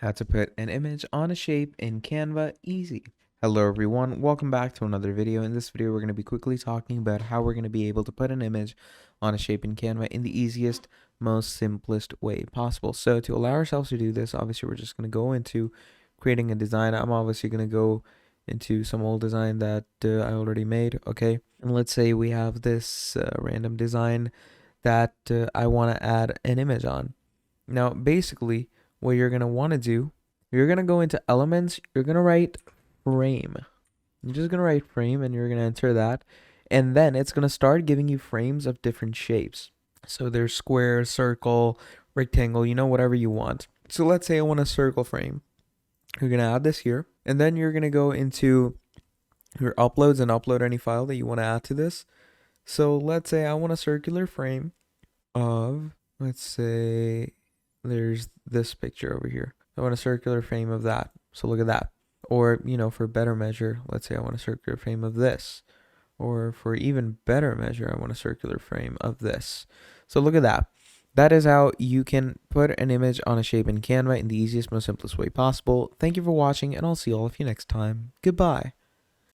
How to put an image on a shape in Canva easy. Hello everyone, welcome back to another video. In this video we're going to be quickly talking about how we're going to be able to put an image on a shape in Canva in the easiest, most simplest way possible. So to allow ourselves to do this, obviously we're just going to go into creating a design. I'm obviously going to go into some old design that I already made, okay? And let's say we have this random design that I want to add an image on. Now basically what you're going to want to do, you're going to go into elements, you're going to write frame. You're just going to write frame and you're going to enter that. And then it's going to start giving you frames of different shapes. So there's square, circle, rectangle, whatever you want. So let's say I want a circle frame. You're going to add this here. And then you're going to go into your uploads and upload any file that you want to add to this. So let's say I want a circular frame of, let's say, there's this picture over here. I want a circular frame of that. So look at that. Or, for better measure, let's say I want a circular frame of this. Or for even better measure, I want a circular frame of this. So look at that. That is how you can put an image on a shape in Canva in the easiest, most simplest way possible. Thank you for watching, and I'll see all of you next time. Goodbye.